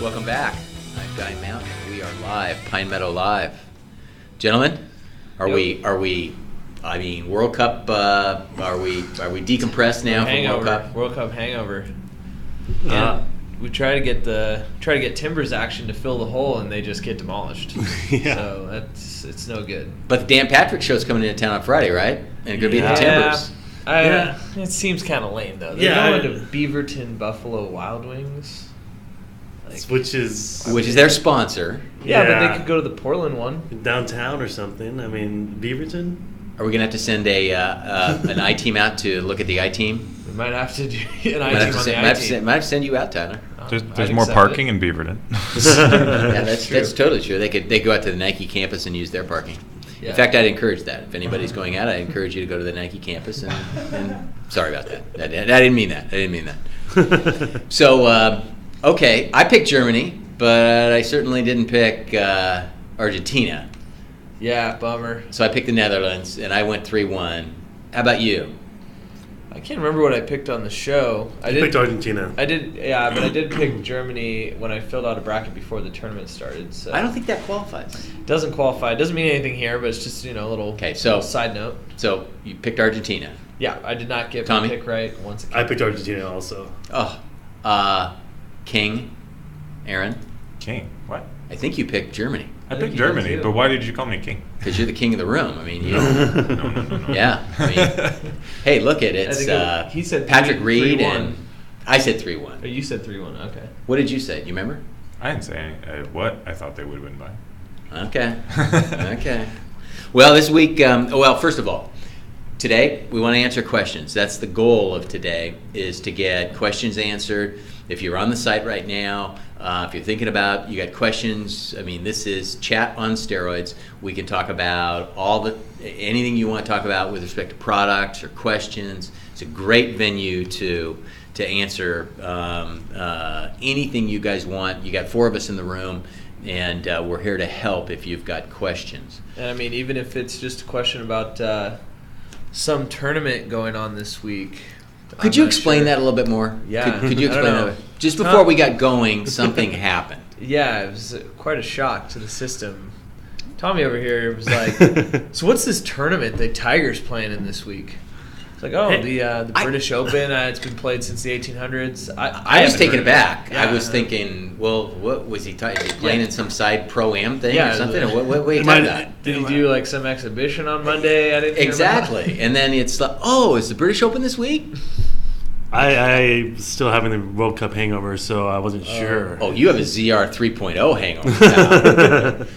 welcome back. I'm Guy Mountain. We are live, Pinemeadow Live. Gentlemen, are we World Cup, are we decompressed now from World Cup? World Cup hangover. We try to get Timbers action to fill the hole, and they just get demolished. Yeah. So it's no good. But the Dan Patrick show's coming into town on Friday, right? And it's going to be the Timbers. It seems kind of lame, though. They're going to Beaverton Buffalo Wild Wings. Which is their sponsor. Yeah, but they could go to the Portland one. Downtown or something. I mean, Beaverton? Are we going to have to send an I-team out to look at the I-team? We might have to do an I-team on the I-team. Might have to send you out, Tyler. There's more parking in Beaverton. Yeah, that's totally true. They go out to the Nike campus and use their parking. Yeah. In fact, I'd encourage that. If anybody's going out, I'd encourage you to go to the Nike campus. And sorry about that. I didn't mean that. So, okay, I picked Germany, but I certainly didn't pick Argentina. Yeah, bummer. So I picked the Netherlands, and I went 3-1. How about you? I can't remember what I picked on the show. I picked Argentina. I did, but I did pick Germany when I filled out a bracket before the tournament started. So I don't think that qualifies. It doesn't qualify. It doesn't mean anything here, but it's just a little side note. So you picked Argentina. Yeah, I did not get Tommy? my pick right once again. I picked Argentina also. King, Aaron. King? What? I think you picked Germany. I picked Germany, but why did you call me king? Because you're the king of the room. I mean, No. Yeah. I mean, hey, look at it. It's he said Patrick Reed 3-1. and I said 3-1. Oh, you said 3-1. Okay. What did you say? Do you remember? I didn't say what I thought they would win by. Okay. Okay. Well, this week, first of all, today we want to answer questions. That's the goal of today, is to get questions answered. If you're on the site right now, if you're thinking about, you got questions, I mean, this is chat on steroids. We can talk about anything you want to talk about with respect to products or questions. It's a great venue to answer anything you guys want. You got 4 of us in the room, and we're here to help if you've got questions. And I mean, even if it's just a question about some tournament going on this week. Could you explain that a little bit more? Yeah. Could you explain that? Just before we got going, something happened. Yeah, it was quite a shock to the system. Tommy over here was like, so what's this tournament that Tiger's playing in this week? It's like, the British Open, it's been played since the 1800s. I was taken aback. Yeah. I was thinking, well, what was he playing in some side pro-am thing or something? Or what are you talking about? Did he do like some exhibition on Monday? I didn't Exactly. And then it's like, is the British Open this week? I still having the World Cup hangover, so I wasn't sure. Oh, you have a ZR 3.0 hangover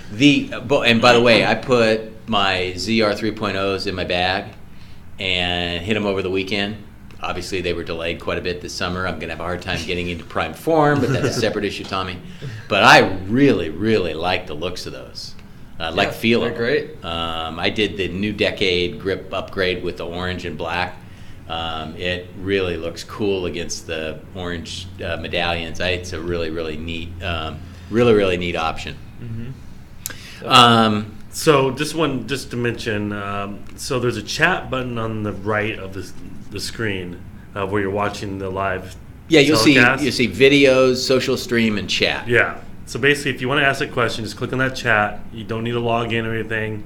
now. And by the way, I put my ZR 3.0s in my bag and hit them over the weekend. Obviously, they were delayed quite a bit this summer. I'm going to have a hard time getting into prime form, but that's a separate issue, Tommy. But I really, really like the looks of those. I like the feel of them. They're great. I did the new decade grip upgrade with the orange and black. It really looks cool against the orange medallions. It's a really, really neat, really neat option. Mm-hmm. So just to mention, so there's a chat button on the right of the screen where you're watching the live. Yeah, you'll telecast. see videos, social stream, and chat. Yeah. So basically, if you want to ask a question, just click on that chat. You don't need to log in or anything.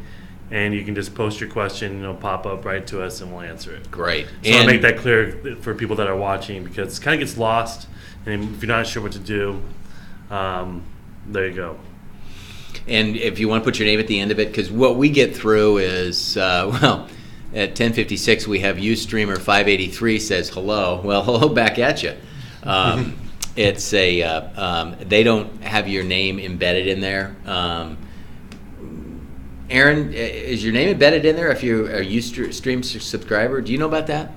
And you can just post your question, it'll pop up right to us, and we'll answer it. Great. So I'll make that clear for people that are watching, because it kind of gets lost, and if you're not sure what to do, there you go. And if you want to put your name at the end of it, because what we get through is, at 10:56 we have Ustreamer583 says hello. Well, hello back at you. It's they don't have your name embedded in there. Aaron, is your name embedded in there if you're a Ustream subscriber? Do you know about that?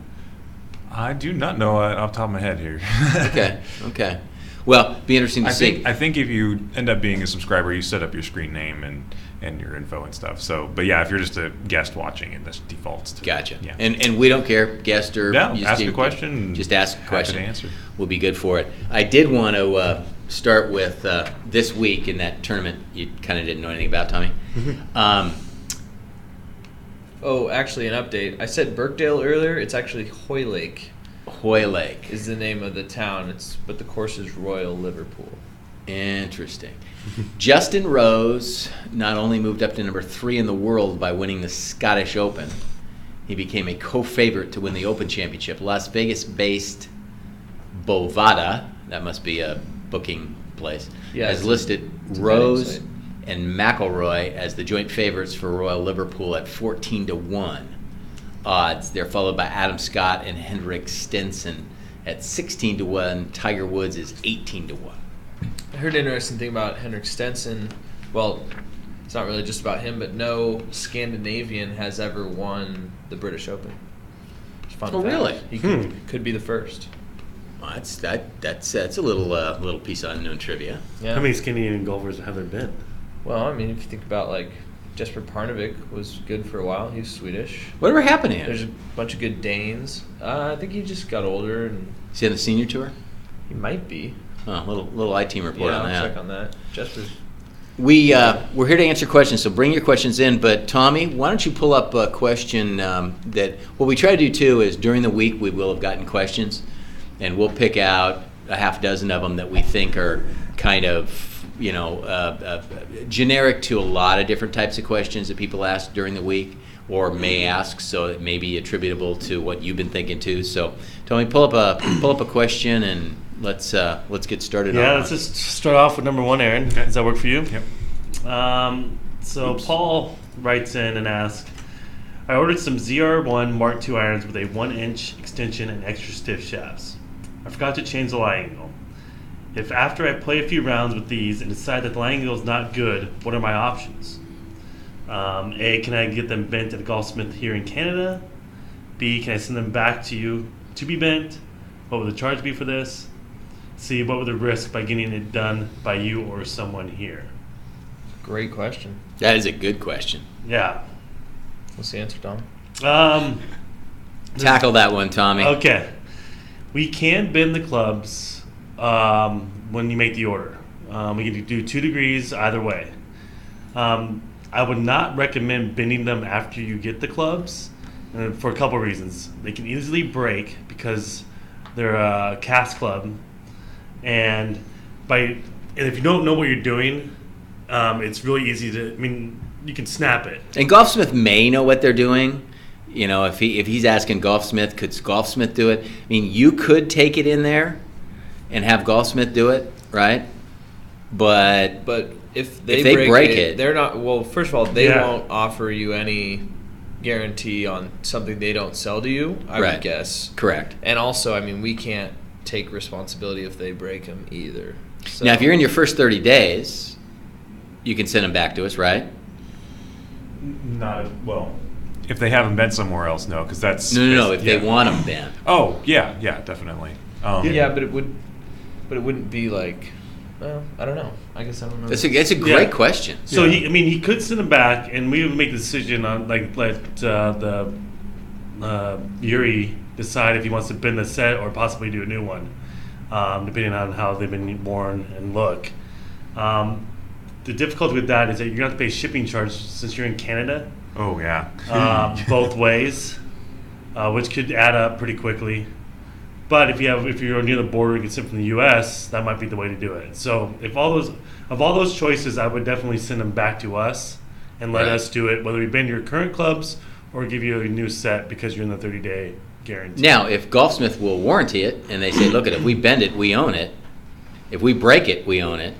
I do not know off the top of my head here. Okay. Well, be interesting to see. I think if you end up being a subscriber, you set up your screen name and your info and stuff. So, but yeah, if you're just a guest watching, it this defaults to. Gotcha. Yeah. And we don't care, guest or ask a question. Just ask a question. Happy to answer. We'll be good for it. I did want to start with this week in that tournament you kind of didn't know anything about, Tommy. Actually, an update. I said Birkdale earlier. It's actually Hoylake. Hoylake is the name of the town. But the course is Royal Liverpool. Interesting. Justin Rose not only moved up to number 3 in the world by winning the Scottish Open, he became a co-favorite to win the Open Championship. Las Vegas-based Bovada, that must be a booking place, has listed Rose and McIlroy as the joint favorites for Royal Liverpool at 14-1 odds. They're followed by Adam Scott and Henrik Stenson at 16-1. Tiger Woods is 18-1. I heard an interesting thing about Henrik Stenson. Well, it's not really just about him, but no Scandinavian has ever won the British Open. Fun fact. Really? He could be the first. Well, that's a little piece of unknown trivia. Yeah. How many Scandinavian golfers have there been? Well, I mean, if you think about like Jesper Parnevik was good for a while. He was Swedish. Whatever happened to him? There's a bunch of good Danes. I think he just got older and Is he on the senior tour? he might be. Oh, little I-team report Yeah, on I'll that. check on that. Jesper's. We're here to answer questions, so bring your questions in. But Tommy, why don't you pull up a question that what we try to do too is during the week we will have gotten questions, and we'll pick out a half dozen of them that we think are kind of generic to a lot of different types of questions that people ask during the week or may ask, so it may be attributable to what you've been thinking too. So Tommy, pull up a question and let's get started. Yeah, let's just start off with number 1, Aaron. Okay. Does that work for you? Yep. So Paul writes in and asks, I ordered some ZR1 Mark II irons with a 1-inch extension and extra stiff shafts. I forgot to change the lie angle. If after I play a few rounds with these and decide that the lie angle is not good, what are my options? A, can I get them bent at Golfsmith here in Canada? B, can I send them back to you to be bent? What would the charge be for this? C, what would the risk by getting it done by you or someone here? Great question. That is a good question. Yeah. What's the answer, Tom? Tackle that one, Tommy. Okay. We can bend the clubs when you make the order. We can do 2 degrees either way. I would not recommend bending them after you get the clubs for a couple reasons. They can easily break because they're a cast club, and if you don't know what you're doing, it's really easy to. I mean, you can snap it. And Golfsmith may know what they're doing. You know, if he's asking Golfsmith, could Golfsmith do it? I mean, you could take it in there and have Golfsmith do it, right? But if they break it, they're not. Well, first of all, they won't offer you any guarantee on something they don't sell to you. I would guess. Correct. And also, I mean, we can't take responsibility if they break them either. So. Now, if you're in your first 30 days, you can send them back to us, right? Not well. If they haven't been somewhere else, no, because that's no. If they want them bent. Oh yeah, definitely. Yeah, but it wouldn't be like. Well, I don't know. I guess I don't know. It's a great question. So he could send them back, and we would make the decision on let the Yuri decide if he wants to bend the set or possibly do a new one, depending on how they've been worn and look. The difficulty with that is that you're going to have to pay shipping charges since you're in Canada. Oh yeah. Both ways, which could add up pretty quickly. But if you're near the border and get sent from the U.S., that might be the way to do it. So if all those choices, I would definitely send them back to us and let us do it, whether we bend your current clubs or give you a new set because you're in the 30-day guarantee. Now, if Golfsmith will warranty it and they say, look, if we bend it, we own it. If we break it, we own it.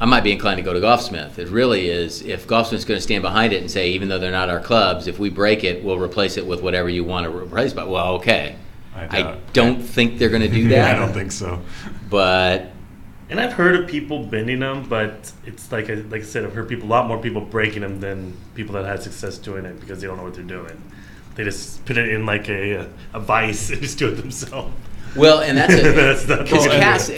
I might be inclined to go to Golfsmith. It really is. If Golfsmith's going to stand behind it and say, even though they're not our clubs, if we break it, we'll replace it with whatever you want to replace. But well, okay. I don't think they're going to do that. I don't think so. But and I've heard of people bending them, but it's like I said, I've heard a lot more people breaking them than people that had success doing it because they don't know what they're doing. They just put it in like a vise and just do it themselves. Well, and that's cast.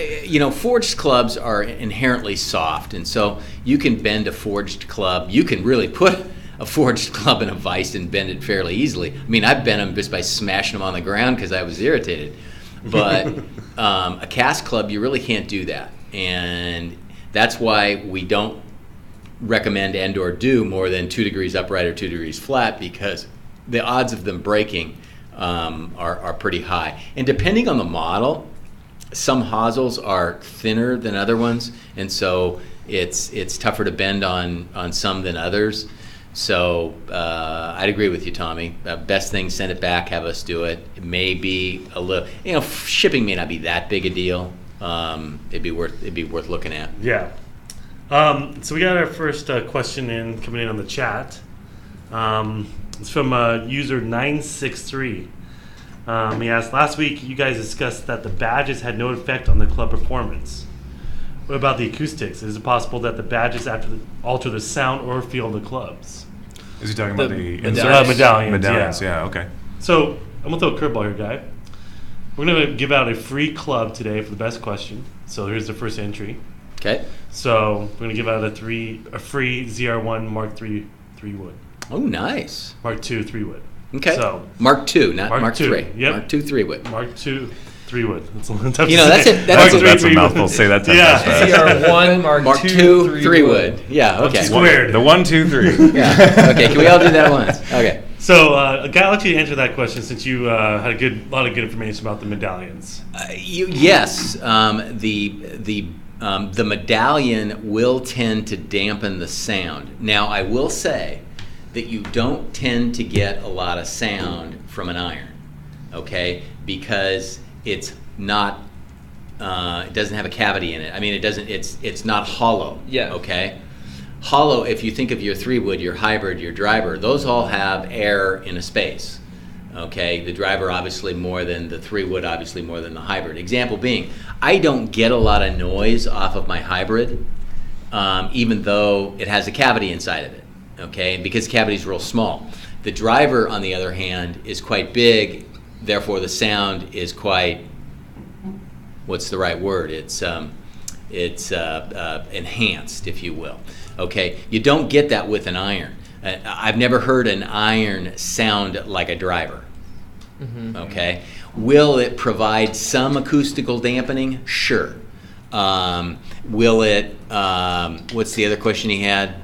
Forged clubs are inherently soft, and so you can bend a forged club. You can really put a forged club in a vise and bend it fairly easily. I mean, I've bent them just by smashing them on the ground because I was irritated. But a cast club, you really can't do that, and that's why we don't recommend and/or do more than 2 degrees upright or 2 degrees flat, because the odds of them breaking are pretty high. And depending on the model, some hosels are thinner than other ones, and so it's tougher to bend on some than others. So I'd agree with you, Tommy. Best thing, send it back, have us do it. It may be a little, shipping may not be that big a deal. It'd be worth looking at. Yeah. So we got our first question coming in on the chat. It's from user 963. He asked, last week you guys discussed that the badges had no effect on the club performance. What about the acoustics? Is it possible that the badges alter the sound or feel of the clubs? Is he talking about the medallions? Medallions, yeah, okay. So I'm going to throw a curveball here, guy. We're going to give out a free club today for the best question. So here's the first entry. Okay. So we're going to give out a free ZR1 Mark III 3-wood. Oh, nice. Mark II 3-wood. Okay. So Mark II, not Mark II. III. Yep. Mark II 3-wood. Mark II 3-wood. That's a little tough that's to say. it. That's a mouthful. Say that 10 times fast. ZR1 Mark II 3-wood. Yeah, okay. Squared. The 1, 2, 3. Yeah. Okay, can we all do that once? Okay. So, Guy, I'll let you answer that question since you had a lot of good information about the medallions. Yes, the medallion will tend to dampen the sound. Now, I will say that you don't tend to get a lot of sound from an iron, okay? Because it's not, it doesn't have a cavity in it. I mean, it's not hollow, okay? Hollow, if you think of your 3-wood, your hybrid, your driver, those all have air in a space, okay? The driver obviously more than the 3-wood, obviously more than the hybrid. Example being, I don't get a lot of noise off of my hybrid, even though it has a cavity inside of it, okay? Because the cavity is real small. The driver, on the other hand, is quite big, therefore the sound is quite, what's the right word? It's enhanced, if you will. Okay, you don't get that with an iron. I've never heard an iron sound like a driver. Mm-hmm. Okay, will it provide some acoustical dampening? Sure. Will it? What's the other question he had?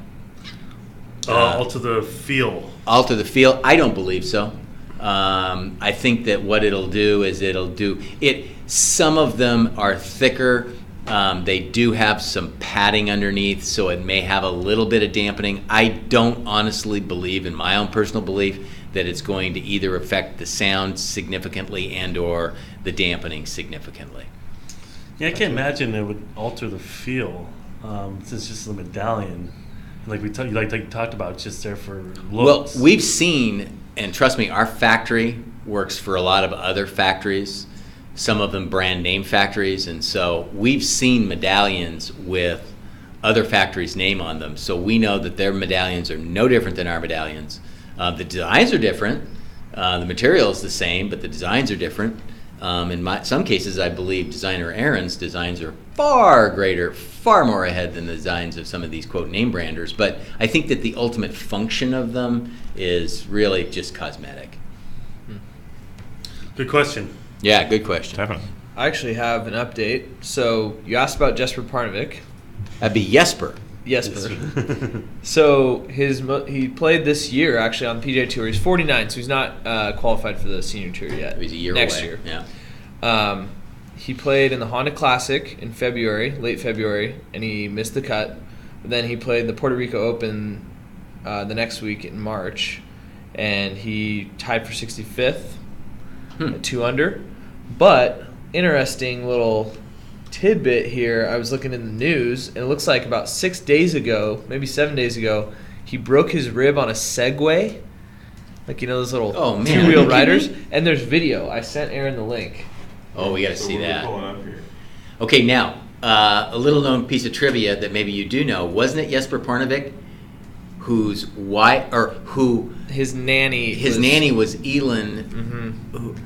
Alter the feel. Alter the feel? I don't believe so. I think that what it'll do is some of them are thicker. They do have some padding underneath, so it may have a little bit of dampening. I don't honestly believe, in my own personal belief, that it's going to either affect the sound significantly and or the dampening significantly. Yeah, I can't imagine it would alter the feel, since it's just the medallion. Like you talked about, it's just there for looks. Well, we've seen, and trust me, our factory works for a lot of other factories, some of them brand name factories, and so we've seen medallions with other factories' name on them. So we know that their medallions are no different than our medallions. The designs are different. The material is the same, but the designs are different. In some cases, I believe designer Aaron's designs are far greater, far more ahead than the designs of some of these quote name branders. But I think that the ultimate function of them is really just cosmetic. Good question. Yeah, good question. Definitely. I actually have an update. So you asked about Jesper Parnevik. That'd be Jesper. So he played this year actually on the PGA Tour. He's 49, so he's not qualified for the senior tour yet. He's a year next away. year. Yeah. He played in the Honda Classic in February, late February, and he missed the cut. But then he played the Puerto Rico Open the next week in March, and he tied for 65th at 2 under. But interesting little tidbit here, I was looking in the news, and it looks like about 6 days ago, maybe 7 days ago, he broke his rib on a Segway. Like, those little two-wheel riders. And there's video. I sent Aaron the link. Oh, we got to see that. Okay, now, a little-known piece of trivia that maybe you do know. Wasn't it Jesper Parnevik whose wife, or who... His nanny was Elin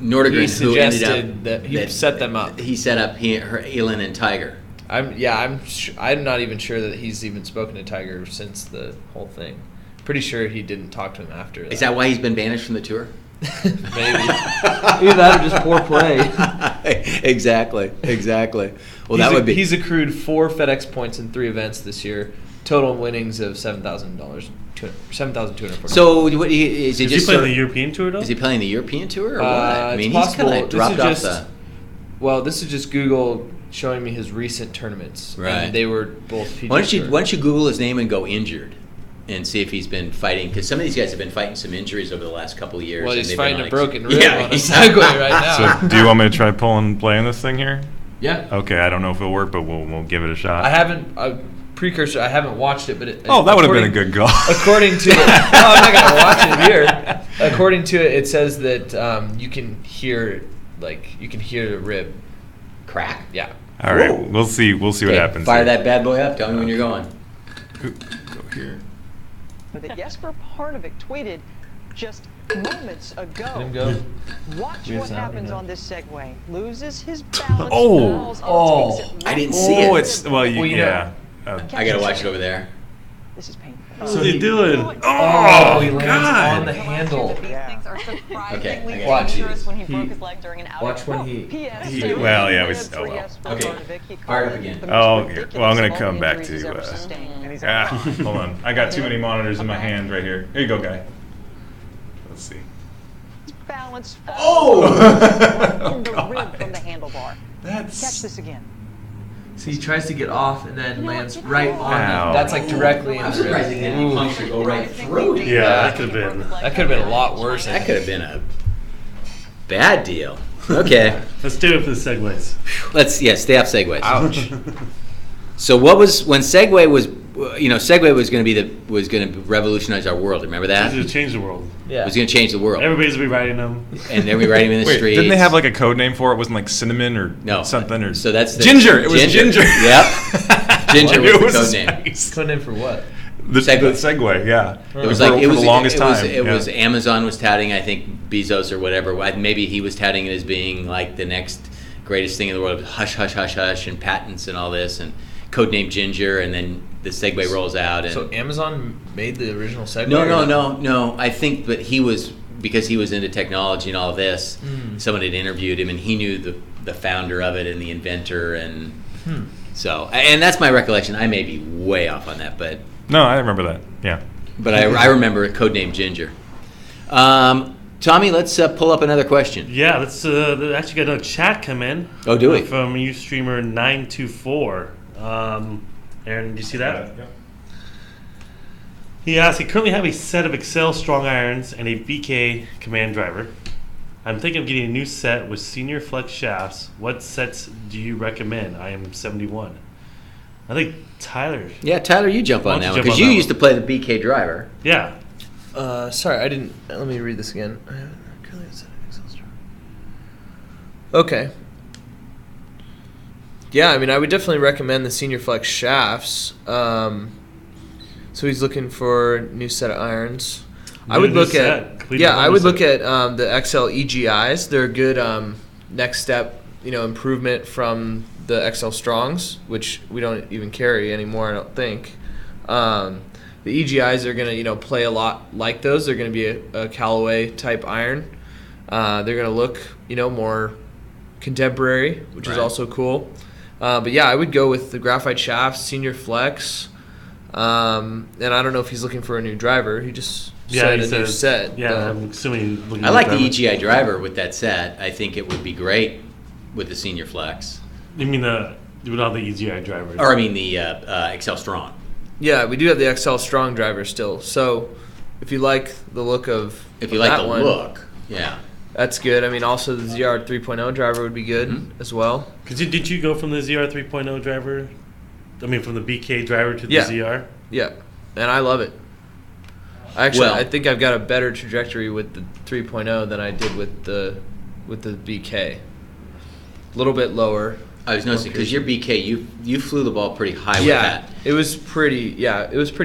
Nordegren, who ended up that he set them up. He set up Elin and Tiger. I'm not even sure that he's even spoken to Tiger since the whole thing. Pretty sure he didn't talk to him after that. Is that why he's been banished from the tour? Maybe. Either that or just poor play. Exactly. Well, he's accrued 4 FedEx points in 3 events this year. Total winnings of $7,240. So is he playing the European Tour, though? Is he playing the European Tour or what? I mean, he's kind of dropped off the... Well, this is just Google showing me his recent tournaments. Right. And they were both PGA Why Tour. don't you Google his name and go injured, and see if he's been fighting? Because some of these guys have been fighting some injuries over the last couple of years. Well, and he's they've fighting been a broken rib Yeah, on a Segway right now. So do you want me to try playing this thing here? Yeah. Okay, I don't know if it'll work, but we'll give it a shot. I haven't precursor. I haven't watched it, but that would have been a good goal. According to it, no, I'm not gonna watch it here. According to it, it says that you can hear the rib crack. Yeah. All right, Whoa. we'll see what Okay, happens. Fire here. that bad boy up. Tell me when you're going. Go here. That Jesper Parnevik tweeted just moments Let ago. him go. Watch Here's what that happens one. on this Segway. Loses his balance. Oh. falls, takes it I right didn't to see the it. Oh, it's you yeah. I gotta watch it over there. This is painful. What's he doing? Oh, he lands God. on the handle. These things are surprisingly Okay, watch. dangerous when he He- broke his leg during an outing. Watch when he. P.S. well, yeah, it Good was- for oh, well. Jesper Okay, Parnevik. He fire it called up again. the Oh, most here. Well, I'm gonna ridiculous come of back injuries he's to, ever sustained. hold on. I got too many monitors in my hand right here. Here you go, guy. Let's see. Balance Oh! in the rib from the handlebar. Catch this again. So he tries to get off and then lands right on Ow. them. That's like directly in I'm the surprised he rib. didn't Ooh. puncture go right through. Yeah, that could have been. That could have been a lot worse. That could have been a bad deal. Okay, Let's do it for the segues. stay off segues. Ouch. So what was when Segway was, Segway was going to revolutionize our world. Remember that? It changed the world. It Yeah. was going to change the world, Everybody's be riding them. and they'd be riding him in the Wait, streets. didn't they have like a code name for it? It wasn't like cinnamon or No. something or So that's the ginger. It was ginger. Yep. Ginger I knew was the it code name. nice. Code name for what? The Segway. Segway, yeah. It was For- like for the longest time. It yeah. was Amazon was touting, I think Bezos or whatever. Maybe he was touting it as being like the next greatest thing in the world. Hush, hush, hush, hush, and patents and all this, and codename Ginger, and then the Segway rolls out. And So Amazon made the original Segway? no. I think, but because he was into technology and all of this. Someone had interviewed him, and he knew the founder of it and the inventor, and so. And that's my recollection. I may be way off on that, but. No, I remember that. Yeah. But I remember a codename Ginger. Tommy, let's pull up another question. Yeah, let's actually got another chat come in. Oh, do we? From Ustreamer 924. Aaron, did you see that? Yeah. He asked, I currently have a set of Excel strong irons and a VK command driver. I'm thinking of getting a new set with senior flex shafts. What sets do you recommend? I am 71. I think Tyler. Yeah, Tyler, you jump Why on don't that you one jump because on you that used to play the BK driver. Yeah. Sorry, I didn't. Let me read this again. Okay. Yeah, I mean, I would definitely recommend the Senior Flex shafts. So he's looking for a new set of irons. I would New look set. at Completely I new would look set. at the XL EGIs. They're a good next step, improvement from the XL Strongs, which we don't even carry anymore. I don't think. The EGIs are going to play a lot like those. They're going to be a Callaway type iron. They're going to look more contemporary, which is Right. also cool. But yeah, I would go with the graphite shafts, Senior Flex. And I don't know if he's looking for a new driver. He just said he a new says- set. Yeah, but- I'm assuming. Looking I like the at EGI driver with that set. I think it would be great with the Senior Flex. You mean without the EGI drivers? Or I mean the Excel Strong. Yeah, we do have the XL Strong driver still. So if you like the look of If you like that the one, look, yeah. that's good. I mean, also the ZR 3.0 driver would be good Mhm. as well. Did you go from the ZR 3.0 driver? I mean, from the BK driver to the Yeah. ZR? Yeah, and I love it. I think I've got a better trajectory with the 3.0 than I did with the BK. A little bit lower. I was noticing because your BK, you flew the ball pretty high with Yeah, that. it was pretty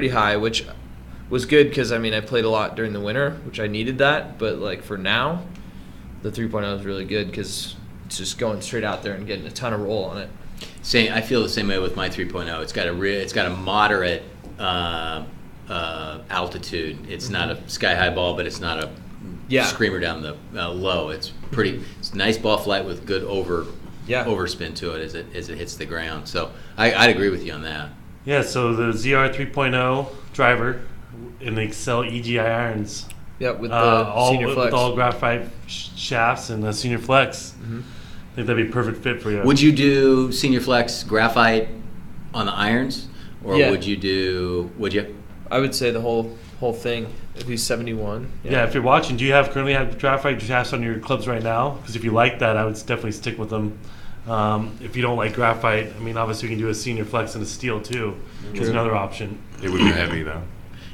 high, which was good because I played a lot during the winter, which I needed that. But like for now, the 3.0 is really good because it's just going straight out there and getting a ton of roll on it. I feel the same way with my 3.0. It's got a moderate altitude. It's not a sky high ball, but it's not a screamer down the low. It's a nice ball flight with good overspin to it as it hits the ground. So I'd agree with you on that. Yeah, so the ZR 3.0 driver in the Excel EGI irons. Yeah, with the Senior Flex. With all graphite shafts and the Senior Flex. Mhm. think that'd be a perfect fit for you. Would you do Senior Flex graphite on the irons, or Yeah. would you? I would say the whole thing. If he's 71. Yeah, if you're watching, do you currently have graphite shafts on your clubs right now? Because if you like that, I would definitely stick with them. If you don't like graphite, I mean, obviously we can do a Senior Flex and a steel too. It's another option. It would be heavy though.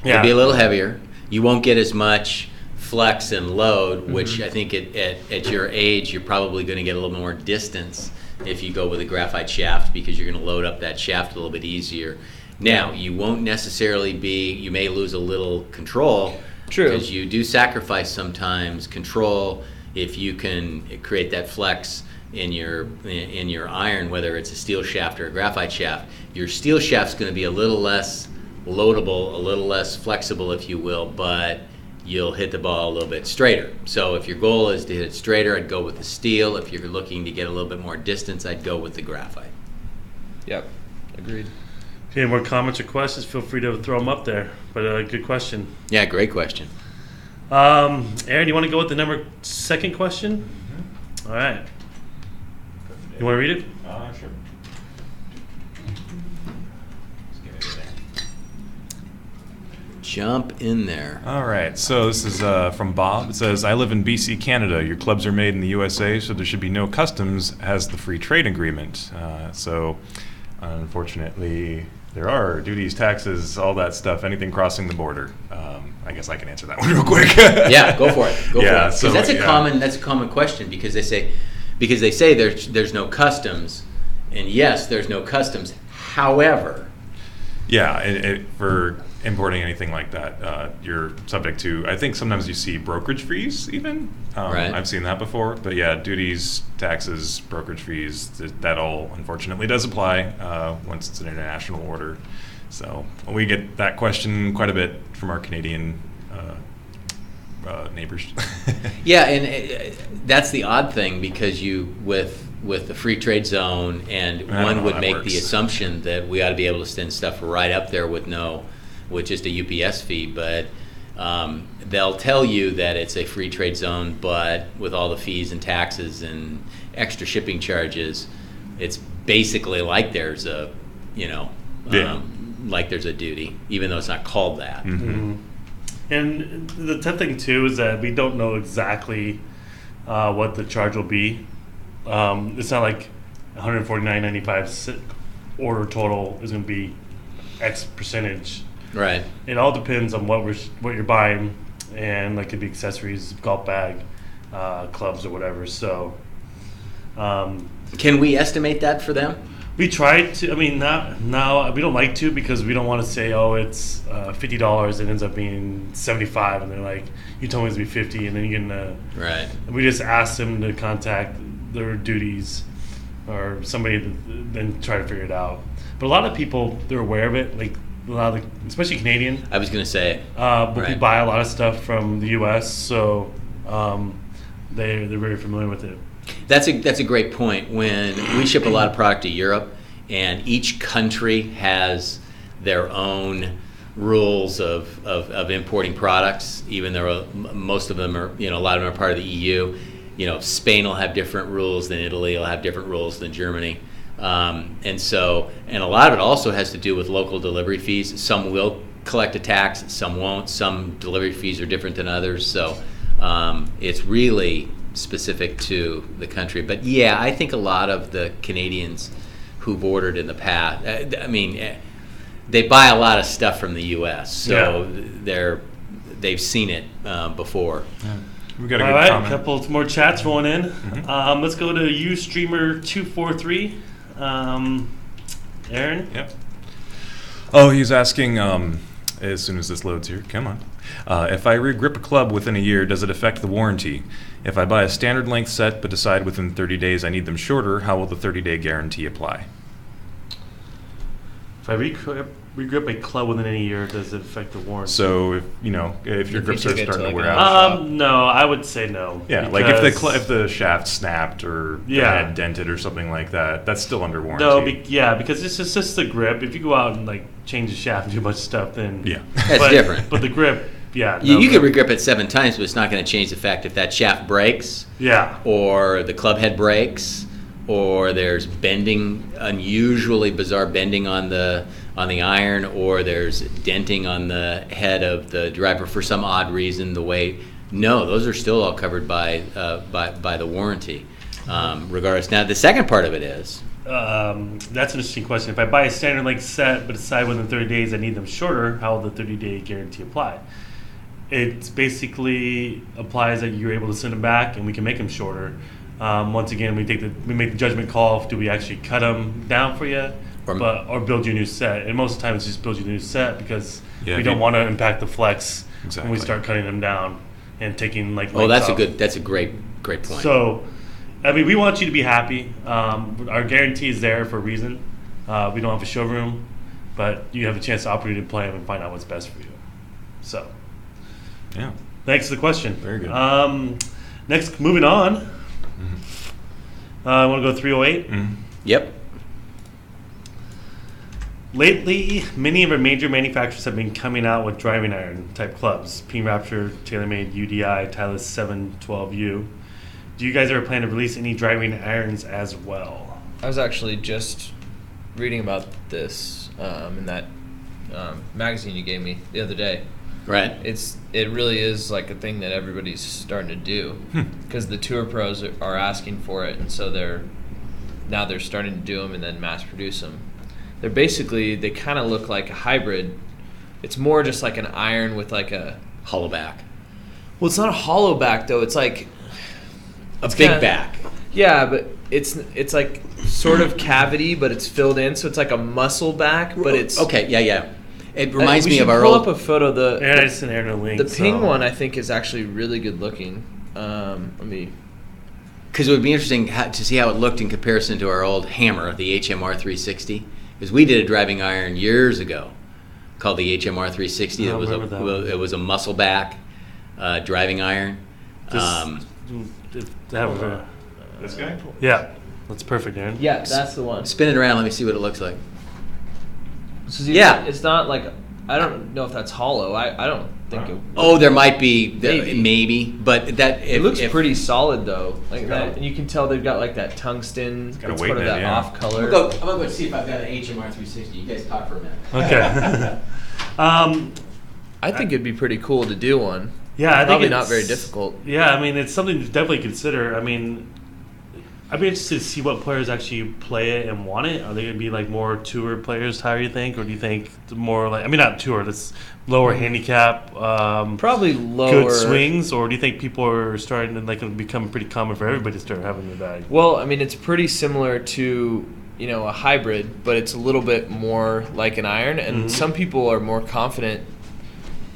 It'd be a little heavier. You won't get as much flex and load, which I think at your age, you're probably going to get a little more distance if you go with a graphite shaft, because you're going to load up that shaft a little bit easier. Now, you won't necessarily you may lose a little control. True. Because you do sacrifice sometimes control if you can create that flex in your iron, whether it's a steel shaft or a graphite shaft. Your steel shaft's going to be a little less loadable, a little less flexible, if you will, but you'll hit the ball a little bit straighter. So if your goal is to hit it straighter, I'd go with the steel. If you're looking to get a little bit more distance, I'd go with the graphite. Yep. Agreed. If you have more comments or questions, feel free to throw them up there. But good question. Yeah, great question. Aaron, you want to go with the second question? Mm-hmm. All right. You want to read it? Sure. Jump in there. All right, so this is from Bob. It says, I live in BC, Canada. Your clubs are made in the USA, so there should be no customs as the free trade agreement. So unfortunately, there are duties, taxes, all that stuff, anything crossing the border. I guess I can answer that one real quick. Yeah, go for it. Go for it. Yeah, 'Cause so, that's a yeah. common question, because they say there's no customs, and yes, there's no customs. However, Yeah, for importing anything like that, you're subject to, I think sometimes you see brokerage fees even. Right. I've seen that before. But yeah, duties, taxes, brokerage fees, that all unfortunately does apply once it's an international order. So we get that question quite a bit from our Canadian neighbors. yeah, and that's the odd thing, because with the free trade zone, and I don't know one how would that make works. the assumption that we ought to be able to send stuff right up there with just a UPS fee, but they'll tell you that it's a free trade zone, but with all the fees and taxes and extra shipping charges, it's basically like there's a, like there's a duty, even though it's not called that. Mm-hmm. And the tough thing too is that we don't know exactly what the charge will be. It's not like $149.95 order total is going to be X percentage. Right. It all depends on what you're buying, and like, could be accessories, golf bag, clubs, or whatever. So, can we estimate that for them? we tried to. I mean, now we don't like to, because we don't want to say, oh, it's $50. It ends up being $75, and they're like, you told me it's going to be $50, and then you can. Right. We just asked them to contact their duties or somebody, then try to figure it out. But a lot of people, they're aware of it. Like a lot of, especially Canadian. I was going to say. But Right. we buy a lot of stuff from the U.S., so they're very familiar with it. That's a great point. When we ship a lot of product to Europe, and each country has their own rules of importing products, even though most of them are, a lot of them are part of the EU. Spain will have different rules than Italy, will have different rules than Germany. And a lot of it also has to do with local delivery fees. Some will collect a tax, some won't. Some delivery fees are different than others. So it's really specific to the country. But yeah, I think a lot of the Canadians who've ordered in the past, they buy a lot of stuff from the U.S., so they've seen it before. Yeah. We got a All good right, comment. a couple more chats rolling in. Mhm. Let's go to Ustreamer243. Aaron? Yep. Oh, he's asking, as soon as this loads here, come on. If I regrip a club within a year, does it affect the warranty? If I buy a standard length set but decide within 30 days I need them shorter, how will the 30-day guarantee apply? If I regrip a club within a year, does it affect the warranty? So if your If grips you are took it to, starting to like, wear an out. No, I would say no. Yeah, like if because- the shaft snapped or the Yeah. head dented or something like that, that's still under warranty. No, because it's just the grip. If you go out and like change the shaft and do a bunch of stuff, then Yeah. That's different. But the grip, yeah, You could regrip it 7 times, but it's not going to change the fact if that shaft breaks yeah, or the club head breaks or there's bending, unusually bizarre bending on the iron, or there's denting on the head of the driver for some odd reason. No, those are still all covered by the warranty, regardless. Now the second part of it is. That's an interesting question. If I buy a standard length set but decide within 30 days I need them shorter, how will the 30-day guarantee apply? It basically applies that you're able to send them back and we can make them shorter. Once again, we make the judgment call. Do we actually cut them down for you, or build you a new set? And most of the time, it's just build you a new set because we don't want to impact the flex when we start cutting them down and taking that's a great point. So, I mean, we want you to be happy. Our guarantee is there for a reason. We don't have a showroom, but you have a chance to operate and play them and find out what's best for you. So, yeah. Thanks for the question. Very good. Next, moving on. I want to go 308. Yep. Lately, many of our major manufacturers have been coming out with driving iron type clubs. Peen Rapture, TaylorMade, UDI, Titleist 712U. Do you guys ever plan to release any driving irons as well? I was actually just reading about this in that magazine you gave me the other day. Right. It really is like a thing that everybody's starting to do because the tour pros are asking for it, and so they're starting to do them and then mass produce them. They kind of look like a hybrid. It's more just like an iron with like a hollow back. Well, it's not a hollow back though. It's like a big back. Yeah, but it's like sort of cavity, but it's filled in, so it's like a muscle back, but it's okay. Yeah. It reminds me of our old. Pull up a photo. I just sent Aaron a link. The Ping one I think is actually really good looking. Because it would be interesting to see how it looked in comparison to our old hammer, the HMR 360. Because we did a driving iron years ago called the HMR 360. It was a muscle back driving iron. This guy? Yeah, that's perfect, Aaron. Yeah, that's the one. Spin it around. Let me see what it looks like. It's not like, I don't know if that's hollow. I don't think it. Oh, there might be maybe, but it looks pretty solid though. Like that, and you can tell they've got like that tungsten. It's got part of that off color. I'm gonna go see if I've got an HMR 360. You guys talk for a minute. Okay. I think it'd be pretty cool to do one. Yeah, I think probably not very difficult. Yeah, I mean it's something to definitely consider. I mean, I'd be interested to see what players actually play it and want it. Are they going to be like more tour players, how do you think? Or do you think more like, not tour, that's lower handicap, probably lower good swings? Or do you think people are starting to like become pretty common for everybody to start having the bag? Well, I mean, it's pretty similar to, a hybrid, but it's a little bit more like an iron. And some people are more confident,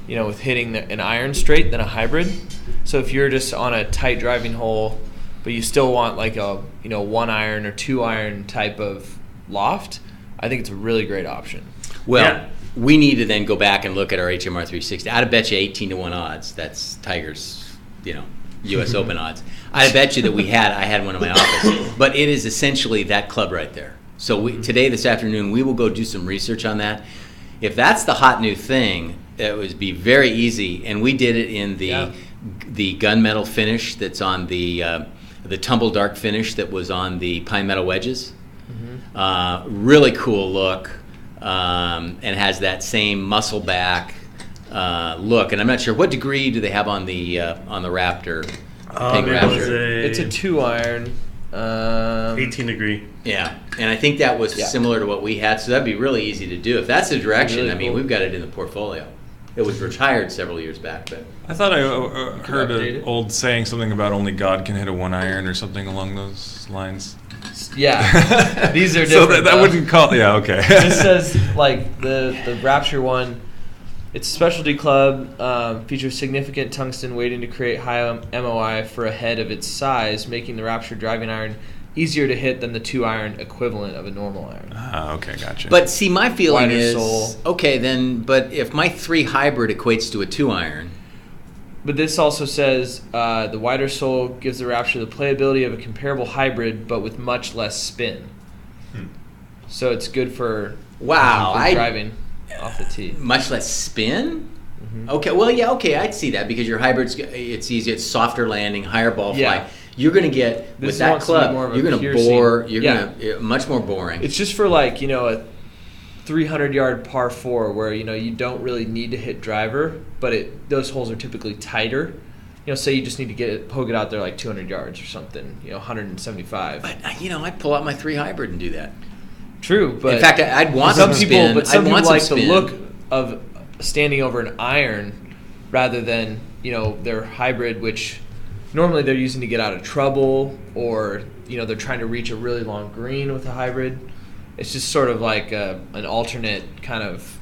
with hitting an iron straight than a hybrid. So if you're just on a tight driving hole, but you still want like a 1 iron or 2 iron type of loft, I think it's a really great option. Well, we need to then go back and look at our HMR 360. I'd bet you 18-1 odds. That's Tiger's, U.S. Open odds. I bet you that I had one in my office. But it is essentially that club right there. So this afternoon, we will go do some research on that. If that's the hot new thing, it would be very easy. And we did it in the gunmetal finish that's on the tumble dark finish that was on the Pinemeadow wedges. Really cool look, and has that same muscle back look. And I'm not sure what degree do they have on the Raptor. Ping Raptor. It's a 2 iron. 18 degree. Yeah, and I think that was similar to what we had, so that'd be really easy to do. If that's the direction, really cool. We've got it in the portfolio. It was retired several years back, but I thought I heard an old saying something about only God can hit a 1 iron or something along those lines. Yeah, these are so different. that wouldn't call. Yeah, okay. This says like the Rapture one. It's a specialty club, features significant tungsten weighting to create high MOI for a head of its size, making the Rapture driving iron easier to hit than the 2 iron equivalent of a normal iron. Ah, okay, gotcha. But see, my feeling Wider is sole. Okay then. But if my 3 hybrid equates to a 2 iron. But this also says the wider sole gives the Rapture the playability of a comparable hybrid, but with much less spin. So it's good for driving off the tee. Much less spin? Okay, well, I'd see that because your hybrid's, it's easy, it's softer landing, higher ball flight. You're going to get, with that club, you're going to bore, much more boring. It's just for a 300-yard par 4 where, you don't really need to hit driver, but those holes are typically tighter. Say you just need to poke it out there 200 yards or something, 175. But, I'd pull out my 3 hybrid and do that. True, but in fact, I'd want some spin. But some people like spin. the look of standing over an iron rather than, their hybrid, which normally they're using to get out of trouble, or, they're trying to reach a really long green with a hybrid. It's just sort of like an alternate kind of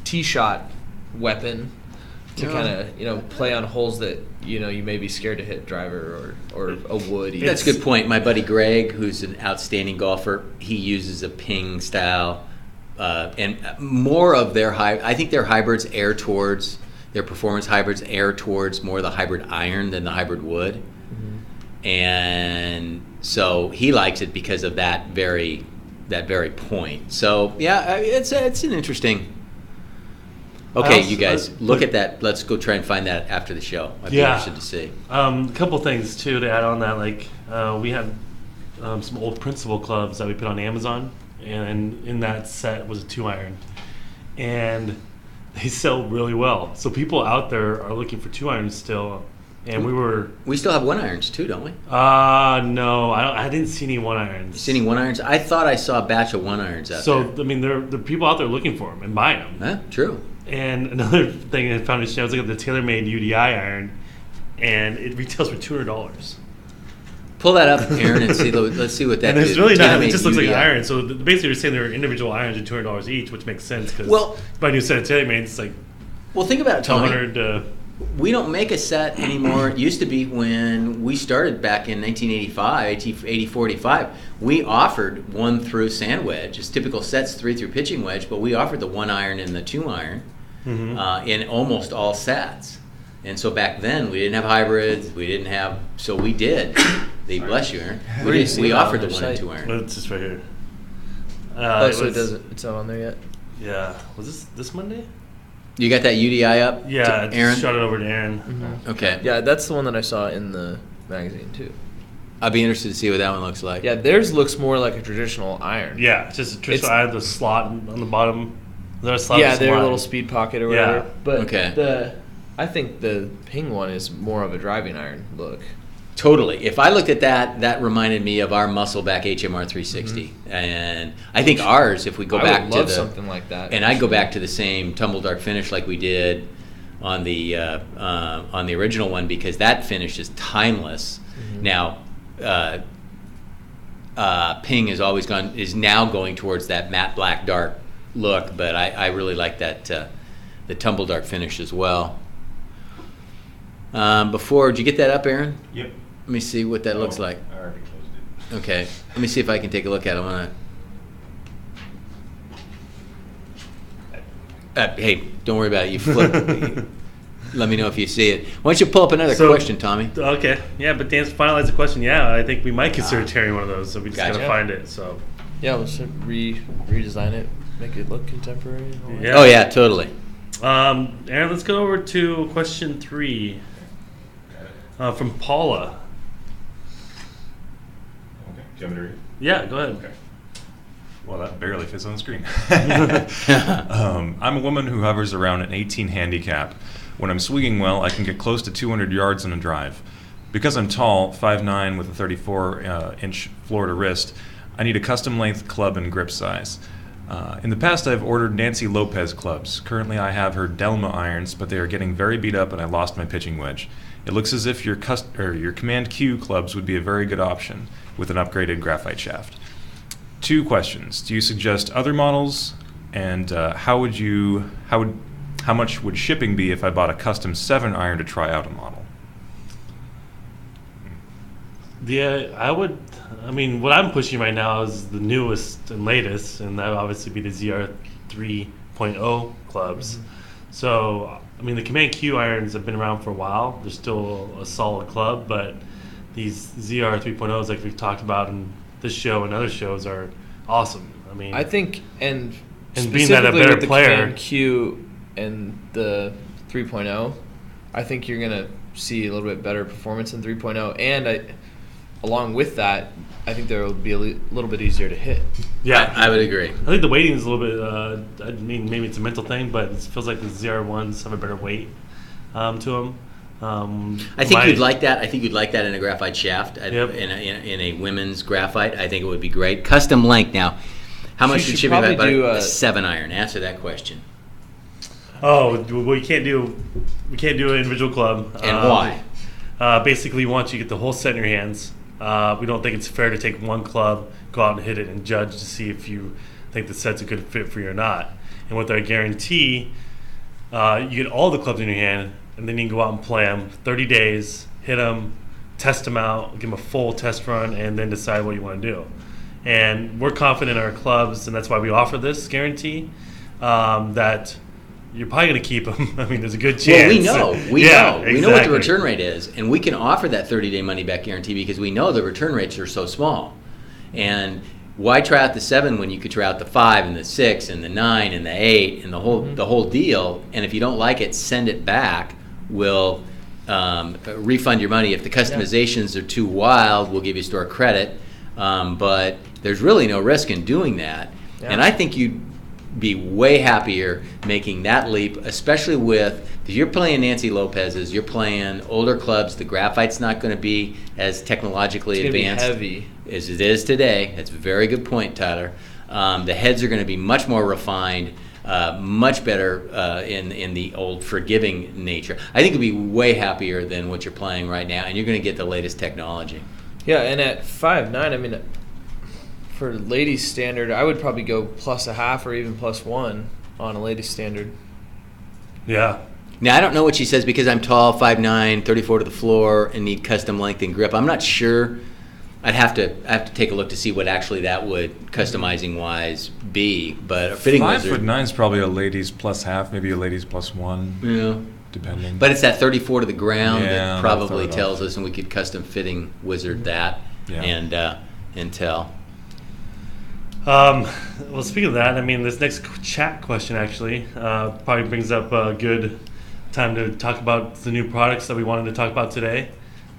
tee shot weapon to kind of, play on holes that, you may be scared to hit driver or a wood. That's a good point. My buddy Greg, who's an outstanding golfer, he uses a ping style, and more of I think their hybrids their performance hybrids err towards more the hybrid iron than the hybrid wood. Mm-hmm. And so he likes it because of that very point. So yeah, it's an interesting. Okay, you guys, look at that. Let's go try and find that after the show. I'd be interested to see. A couple things too to add on that. We had some old Principal clubs that we put on Amazon, and in that set was a 2-iron, and they sell really well. So people out there are looking for 2-irons still, and we still have 1-irons too, don't we? No, I didn't see any 1-irons. You see any 1-irons? I thought I saw a batch of 1-irons out there. So I mean, there are people out there looking for them and buying them. Huh? True. And another thing I found interesting, I was looking at the TaylorMade UDI iron, and it retails for $200. Pull that up, Aaron, and see. Let's see what that is. And it's really not. It just looks like an iron. So basically, you're saying they're individual irons at $200 each, which makes sense because buy a new set of TaylorMade, it's like. Well, think about it, Tommy. 200. We don't make a set anymore. It used to be when we started back in 1985, 84, 85. We offered 1 through sand wedge. It's typical sets, 3 through pitching wedge, but we offered the 1-iron and the 2-iron in almost all sets. And so back then we didn't have hybrids. So we did. They bless you, Aaron. We offered the 1 and 2-iron. It's just right here. So it's not on there yet. Yeah. Was this Monday? You got that UDI up? Yeah, Aaron? Shot it over to Aaron. Mm-hmm. Okay. Yeah, that's the one that I saw in the magazine too. I'd be interested to see what that one looks like. Yeah, theirs looks more like a traditional iron. Yeah, it's just a traditional iron, the slot on the bottom. Their little speed pocket or whatever. Yeah. But I think the ping one is more of a driving iron look. Totally. If I looked at that reminded me of our Muscleback HMR 360, and I think ours. If we go back to something like that, and I'd go back to the same tumble dark finish like we did on the original one, because that finish is timeless. Mm-hmm. Now, ping is now going towards that matte black dark look, but I really like that the tumble dark finish as well. Did you get that up, Aaron? Yep. Let me see what that looks like. I already closed it. Okay. Let me see if I can take a look at it. Hey, don't worry about it. You flip. Let me know if you see it. Why don't you pull up another question, Tommy? Okay. Yeah, but Dan's finalized the question. Yeah, I think we might consider tearing one of those, so we just got to find it. So. Yeah, we'll redesign it, make it look contemporary. Yeah. Oh, yeah, totally. Aaron, let's go over to question 3 from Paula. Okay. Do you want me to read it? Yeah, go ahead. Okay. Well, that barely fits on the screen. I'm a woman who hovers around an 18 handicap. When I'm swinging well, I can get close to 200 yards on a drive. Because I'm tall, 5'9", with a 34-inch Florida wrist, I need a custom length club and grip size. In the past, I've ordered Nancy Lopez clubs. Currently, I have her Delma irons, but they are getting very beat up and I lost my pitching wedge. It looks as if your Command Q clubs would be a very good option with an upgraded graphite shaft. 2 questions. Do you suggest other models? And how much would shipping be if I bought a custom 7-iron to try out a model? Yeah, I would. I mean, what I'm pushing right now is the newest and latest, and that would obviously be the ZR 3.0 clubs. Mm-hmm. So, I mean, the Command Q irons have been around for a while. They're still a solid club, but these ZR 3.0s, like we've talked about in this show and other shows, are awesome. I mean, I think, and being that a better with player, the Command Q and the 3.0, I think you're gonna see a little bit better performance in 3.0, and along with that, I think they'll be a little bit easier to hit. Yeah, I would agree. I think the weighting is a little bit. I mean, maybe it's a mental thing, but it feels like the ZR1s have a better weight to them. I think you'd like that. I think you'd like that in a graphite shaft. Yep. In a women's graphite, I think it would be great. Custom length now. How much should be about a 7-iron? Answer that question. Oh, we can't do an individual club. And why? Basically, once you get the whole set in your hands, we don't think it's fair to take one club, go out and hit it, and judge to see if you think the set's a good fit for you or not. And with our guarantee, you get all the clubs in your hand, and then you can go out and play them 30 days, hit them, test them out, give them a full test run, and then decide what you want to do. And we're confident in our clubs, and that's why we offer this guarantee, that you're probably going to keep them. I mean, there's a good chance. Well, we know Exactly. what the return rate is, and we can offer that 30-day money-back guarantee because we know the return rates are so small. And why try out the 7 when you could try out the 5 and the 6 and the 9 and the 8 and the whole deal? And if you don't like it, send it back. We'll refund your money. If the customizations are too wild, we'll give you store credit. But there's really no risk in doing that. Yeah. And I think you'd be way happier making that leap, especially if you're playing Nancy Lopez's, you're playing older clubs. The graphite's not going to be as technologically advanced as it is today. That's a very good point, Tyler. The heads are going to be much more refined, much better in the old forgiving nature. I think you'll be way happier than what you're playing right now, and you're going to get the latest technology. Yeah, and at 5'9", I mean, for ladies standard, I would probably go +0.5 or even +1 on a ladies standard. Yeah. Now, I don't know what she says because I'm tall, 5'9", 34 to the floor, and need custom length and grip. I'm not sure. I have to take a look to see what actually that would, customizing wise, be. But a fitting wizard. 5'9" is probably a ladies +0.5, maybe a ladies +1. Yeah. Depending. But it's that 34 to the ground Yeah, that probably tells us, and we could custom fitting wizard that and tell. Well, speaking of that, I mean, this next chat question actually probably brings up a good time to talk about the new products that we wanted to talk about today.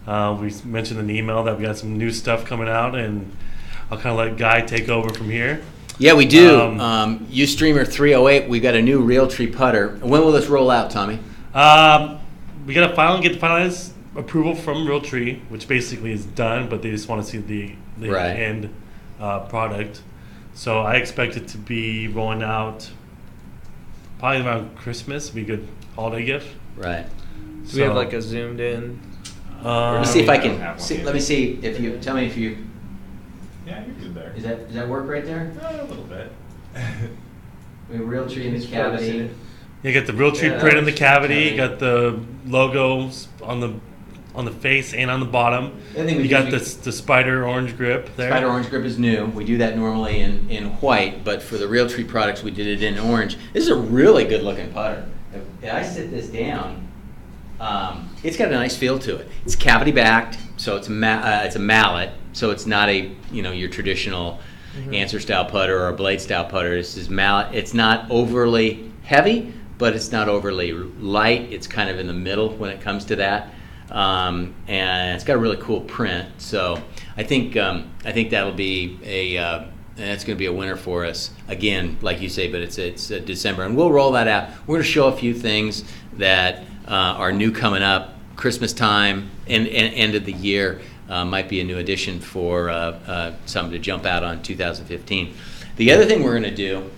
We mentioned in the email that we got some new stuff coming out, and I'll kind of let Guy take over from here. Yeah, we do. Ustreamer 308, we got a new Realtree putter. When will this roll out, Tommy? We got to get the finalized approval from Realtree, which basically is done, but they just want to see the end product. So I expect it to be rolling out probably around Christmas. Be a good holiday gift. Right. Do we have like a zoomed in? Let me see if I can. Let me see if you tell me if you. Yeah, you're good there. Does that work right there? A little bit. We have Realtree in this cavity. You got the Realtree print in the cavity. You got the logos on the face and on the bottom. You got the spider orange grip there. Spider orange grip is new. We do that normally in white, but for the Realtree products, we did it in orange. This is a really good looking putter. If I sit this down, it's got a nice feel to it. It's cavity backed, so it's a mallet, so it's not a your traditional answer style putter or a blade style putter. This is mallet. It's not overly heavy, but it's not overly light. It's kind of in the middle when it comes to that. And it's got a really cool print, so I think that'll be that's going to be a winner for us again, like you say. But it's December, and we'll roll that out. We're going to show a few things that are new coming up, Christmas time and end of the year. Might be a new addition for something to jump out on 2015. The other thing we're going to do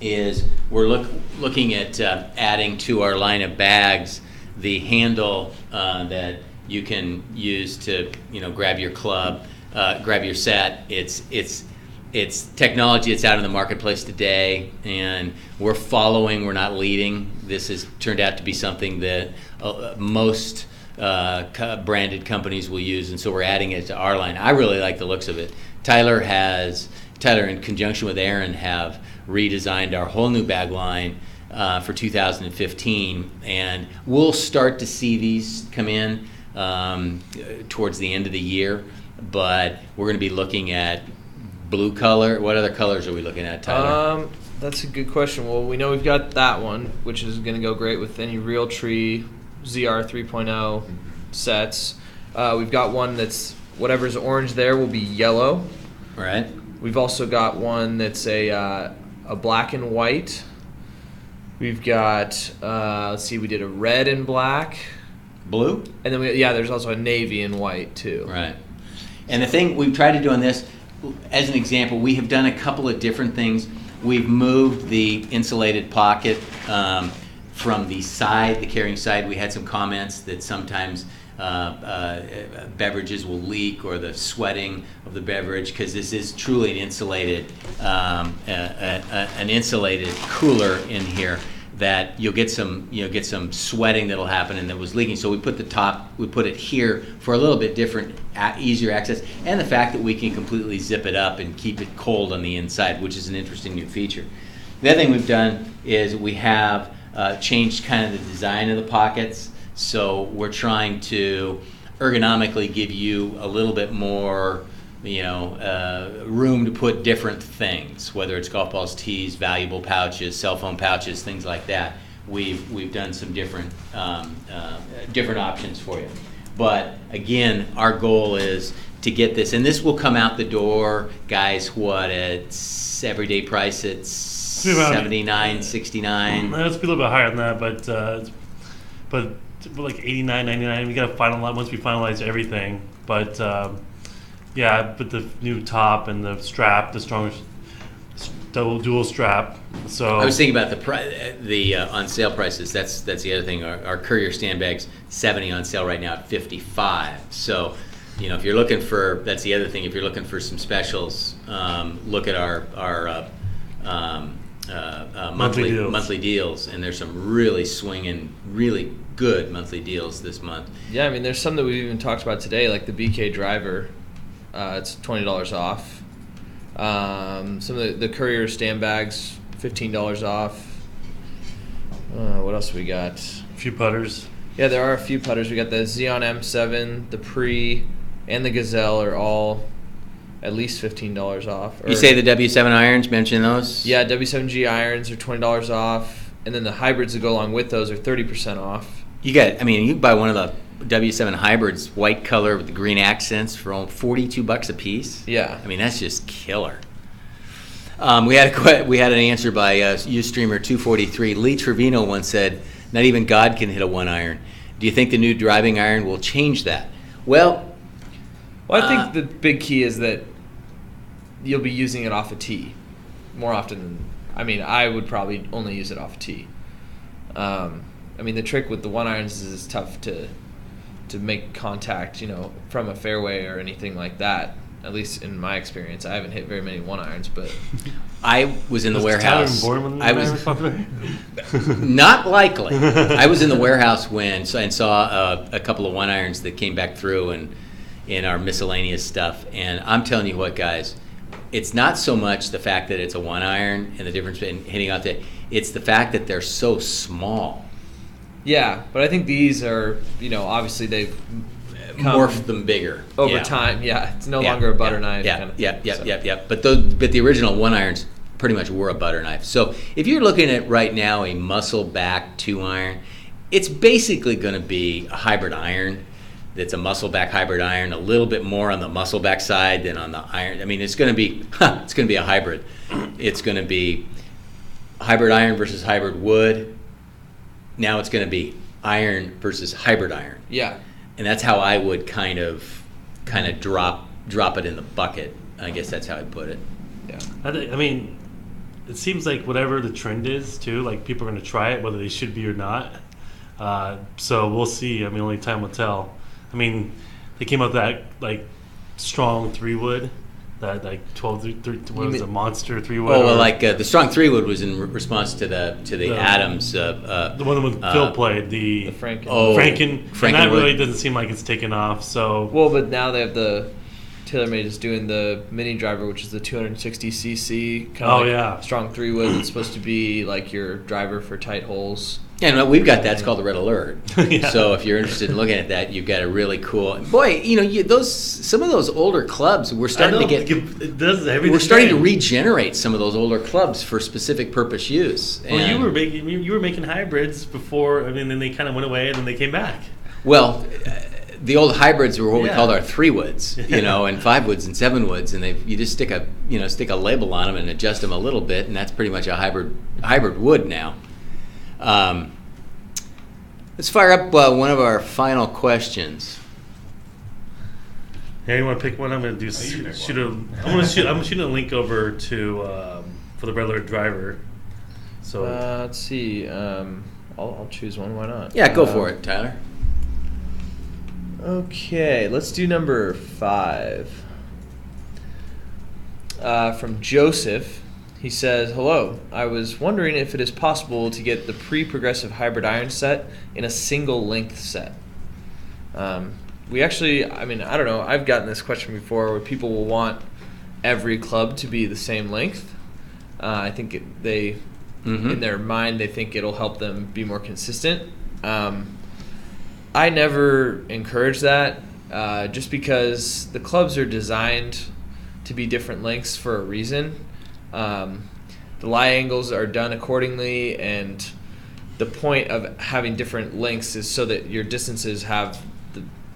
is we're looking at adding to our line of bags the handle that you can use to grab your club, grab your set. It's technology that's out in the marketplace today, and we're following. We're not leading. This has turned out to be something that most branded companies will use, and so we're adding it to our line. I really like the looks of it. Tyler in conjunction with Aaron have redesigned our whole new bag line for 2015, and we'll start to see these come in towards the end of the year, but we're going to be looking at blue color. What other colors are we looking at, Tyler? That's a good question. Well, we know we've got that one, which is going to go great with any Realtree ZR 3.0 sets. We've got one that's whatever's orange there will be yellow. Right. We've also got one that's a black and white. We've got, let's see, we did a red and black. Blue? And then, there's also a navy and white, too. Right. And the thing we've tried to do on this, as an example, we have done a couple of different things. We've moved the insulated pocket from the side, the carrying side. We had some comments that sometimes beverages will leak, or the sweating of the beverage, because this is truly an insulated cooler in here, that you'll get some sweating that'll happen, and that was leaking. So we put it here for a little bit different, easier access, and the fact that we can completely zip it up and keep it cold on the inside, which is an interesting new feature. The other thing we've done is we have changed kind of the design of the pockets. So we're trying to ergonomically give you a little bit more, room to put different things, whether it's golf balls, tees, valuable pouches, cell phone pouches, things like that. We've done some different options for you. But again, our goal is to get this, and this will come out the door, guys. What, at everyday price? It's $79, $69. Let's be a little bit higher than that, but like $89, $99. We got to finalize once we finalize everything. But but the new top and the strap, the strongest dual strap. So I was thinking about the on sale prices. That's the other thing. Our Courier stand bags, $70 on sale right now at $55. So if you're looking for, that's the other thing. If you're looking for some specials, look at our monthly deals, and there's some really swinging, really good monthly deals this month. Yeah, I mean, there's some that we've even talked about today, like the BK driver. It's $20 off. Some of the Courier stand bags, $15 off. What else we got? A few putters. Yeah, there are a few putters. We got the Xeon M7, the Pre, and the Gazelle are all at least $15 off. You say the W7 irons, mention those? Yeah, W7G irons are $20 off, and then the hybrids that go along with those are 30% off. You can buy one of the W7 hybrids, white color with the green accents, for only $42 a piece. Yeah. I mean, that's just killer. We had an answer by Ustreamer 243. Lee Trevino once said, "Not even God can hit a 1-iron. Do you think the new driving iron will change that?" Well, I think the big key is that you'll be using it off a tee more often than, I would probably only use it off a tee. The trick with the 1-irons is it's tough to make contact, from a fairway or anything like that. At least in my experience, I haven't hit very many 1-irons, but I was in the warehouse. I was not likely. I was in the warehouse and saw a couple of 1-irons that came back through in our miscellaneous stuff. And I'm telling you what, guys, it's not so much the fact that it's a 1-iron and the difference in hitting out there. It's the fact that they're so small. Yeah, but I think these are, obviously they've morphed them bigger over time. Yeah, it's no longer a butter knife. Yeah. But the original 1-irons pretty much were a butter knife. So if you're looking at right now a muscle back 2-iron, it's basically going to be a hybrid iron. That's a muscle back hybrid iron, a little bit more on the muscle back side than on the iron. It's going to be a hybrid. It's going to be hybrid iron versus hybrid wood. Now it's going to be iron versus hybrid iron. Yeah. And that's how I would kind of drop it in the bucket. I guess that's how I'd put it. Yeah. It seems like whatever the trend is too, like people are going to try it, whether they should be or not. So we'll see. Only time will tell. They came up with that like strong 3-wood, that like 12 a monster 3-wood. Oh well, the strong 3-wood was in response to the Adams. The one that Phil played, the Franken. Franken, and that really doesn't seem like it's taken off. So but now they have the TaylorMade is doing the mini driver, which is the 260cc strong 3-wood. It's supposed to be like your driver for tight holes. Yeah, no, we've got that. It's called the Red Alert. Yeah. So if you're interested in looking at that, you've got a really cool. Boy, some of those older clubs we're starting to get. We're starting to regenerate some of those older clubs for specific purpose use. Well, you were making hybrids before. Then they kind of went away, and then they came back. Well, the old hybrids were what we called our 3 woods, and 5 woods and 7 woods, and you just stick a label on them and adjust them a little bit, and that's pretty much a hybrid wood now. Let's fire up one of our final questions. Yeah, you want to pick one? I'm going to do I'm shooting a link over to for the regular driver. So let's see. I'll choose one. Why not? Yeah, go for it, Tyler. Okay, let's do number 5. From Joseph. He says, "Hello. I was wondering if it is possible to get the pre-progressive hybrid iron set in a single length set." We actually, I don't know, I've gotten this question before where people will want every club to be the same length. I think in their mind, they think it'll help them be more consistent. I never encourage that just because the clubs are designed to be different lengths for a reason. The lie angles are done accordingly, and the point of having different lengths is so that your distances have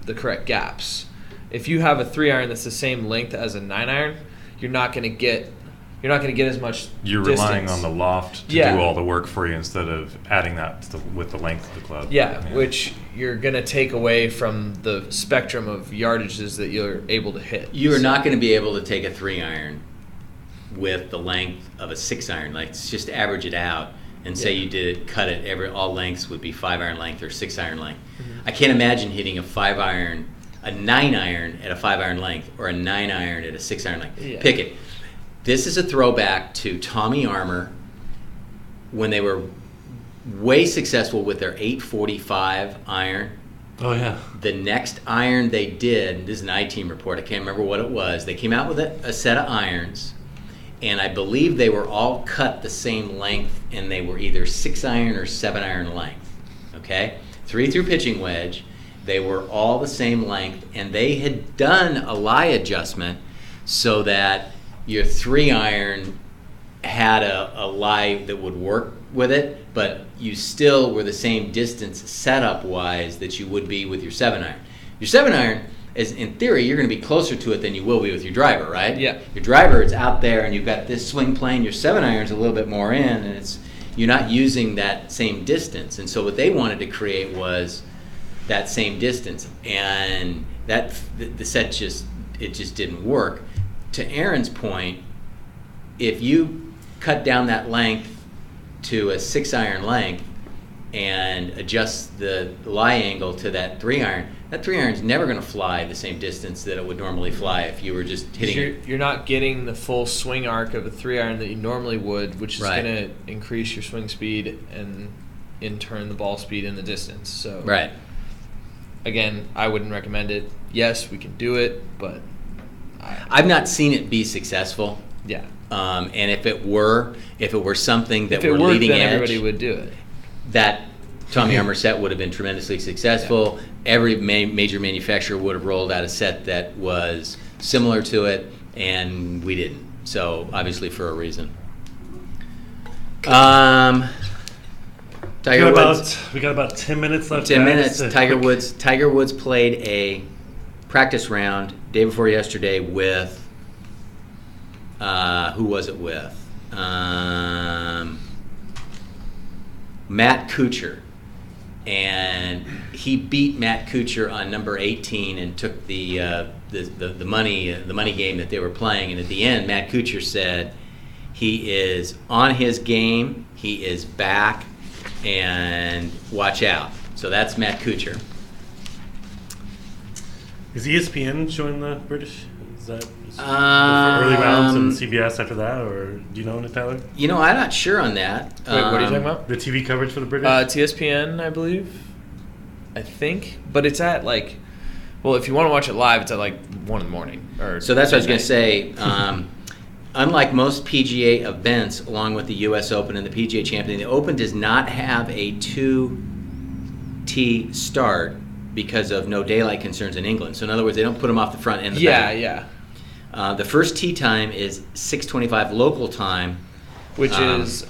the correct gaps. If you have a 3 iron that's the same length as a 9 iron, you're not going to get as much. You're distance. Relying on the loft to do all the work for you instead of adding that with the length of the club. Yeah, which you're going to take away from the spectrum of yardages that you're able to hit. You are not going to be able to take a 3 iron with the length of a 6 iron. Like, just average it out and say you did cut it. All lengths would be 5 iron length or 6 iron length. I can't imagine hitting a 5 iron, a 9 iron at a 5 iron length, or a 9 iron at a 6 iron length. Yeah. Pick it. This is a throwback to Tommy Armour when they were way successful with their 845 iron. Oh, yeah. The next iron they did, this is an I-Team report, I can't remember what it was. They came out with a set of irons, and I believe they were all cut the same length, and they were either 6 iron or 7 iron length. Okay? 3 through pitching wedge. They were all the same length, and they had done a lie adjustment so that your 3 iron had a lie that would work with it, but you still were the same distance setup-wise that you would be with your 7 iron. Your 7 iron, is in theory, you're going to be closer to it than you will be with your driver, right? Yeah. Your driver is out there, and you've got this swing plane. Your 7 iron's a little bit more in, and you're not using that same distance. And so what they wanted to create was that same distance, and the set just didn't work. To Aaron's point, if you cut down that length to a 6 iron length and adjust the lie angle to that 3 iron, that 3 iron's never going to fly the same distance that it would normally fly if you were just hitting it. You're not getting the full swing arc of a 3 iron that you normally would, which is going to increase your swing speed and in turn the ball speed and the distance. So right. Again, I wouldn't recommend it. Yes, we can do it, but I've not seen it be successful. Yeah. And if it were something that were leading leading edge, everybody would do it. That Tommy Armour set would have been tremendously successful. Yeah. Every major manufacturer would have rolled out a set that was similar to it, and we didn't. So obviously for a reason. Tiger Woods. We got about 10 minutes left. 10 minutes. Tiger Woods played a practice round day before yesterday with who was it with? Matt Kuchar, and he beat Matt Kuchar on number 18 and took the money game that they were playing. And at the end, Matt Kuchar said he is on his game, he is back, and watch out. So that's Matt Kuchar. Is ESPN showing the British? Is that early rounds and CBS after that, or do you know, Tyler? I'm not sure on that. Wait, what are you talking about? The TV coverage for the British? TSPN, I believe. I think, but it's at if you want to watch it live, it's at 1 in the morning. So that's what I was going to say. Unlike most PGA events, along with the U.S. Open and the PGA Championship, the Open does not have a 2-tee start because of no daylight concerns in England. So in other words, they don't put them off the front and the back. Yeah. The first tee time is 6:25 local time, Which is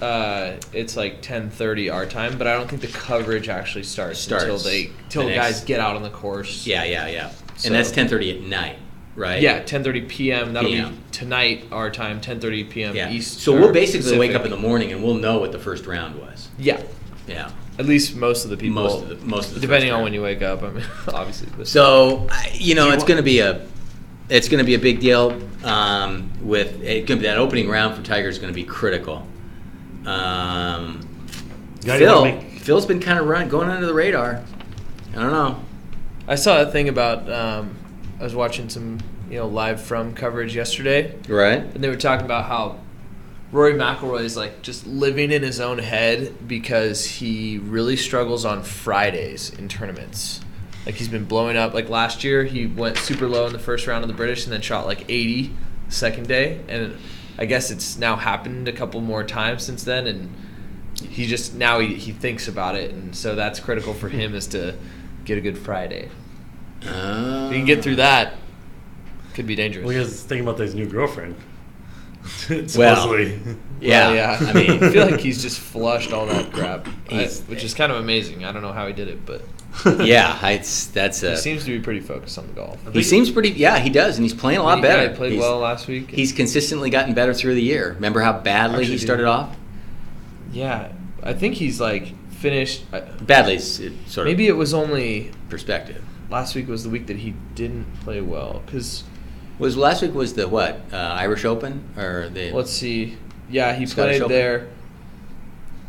it's like 10:30 our time, but I don't think the coverage actually starts until guys get out on the course. Yeah. So, and that's 10:30 at night, right? Yeah, 10:30 p.m. That'll be tonight our time, 10:30 p.m. East. So we'll basically Pacific. wake up in the morning and we'll know what the first round was. Yeah. At least most of the people. Most of the depending on when you wake up. I mean, obviously. So it's going to be a big deal. With that opening round for Tiger is going to be critical. Phil's been kind of going under the radar. I don't know. I saw a thing about. I was watching some live from coverage yesterday. Right. And they were talking about how Rory McIlroy is like just living in his own head because he really struggles on Fridays in tournaments. Like he's been blowing up. Like last year, he went super low in the first round of the British and then shot like 80 the second day. And I guess it's now happened a couple more times since then. And he just now he thinks about it, and so that's critical for him is to get a good Friday. If you can get through that, could be dangerous. Well, he was thinking about his new girlfriend. Supposedly. Yeah. I mean, I feel like he's just flushed all that crap, which is kind of amazing. I don't know how he did it, but he seems to be pretty focused on the golf. He seems pretty. Yeah, he does, and he's playing a lot better. He played well last week. He's consistently gotten better through the year. Remember how badly he started off? Yeah, I think he's like finished badly. Sort of. Maybe it was only perspective. Last week was the week that he didn't play well because. Last week was the what? Irish Open or the? Let's see. Yeah, he Scottish played Open? there.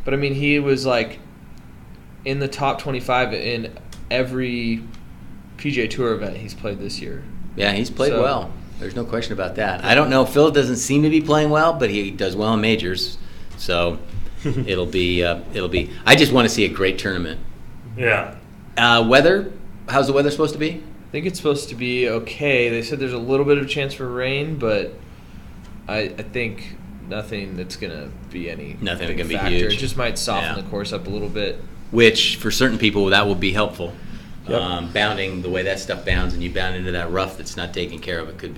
But I mean, he was like in the top 25 in every PGA Tour event he's played this year. Yeah, he's played well. There's no question about that. I don't know. Phil doesn't seem to be playing well, but he does well in majors. So it'll be. I just want to see a great tournament. Yeah. Weather? How's the weather supposed to be? I think it's supposed to be okay. They said there's a little bit of chance for rain, but I think nothing that's going to be nothing big going to be factor. huge. It just might soften the course up a little bit. Which, for certain people, that will be helpful. Yep. Bounding the way that stuff bounds, and you bound into that rough that's not taken care of, it could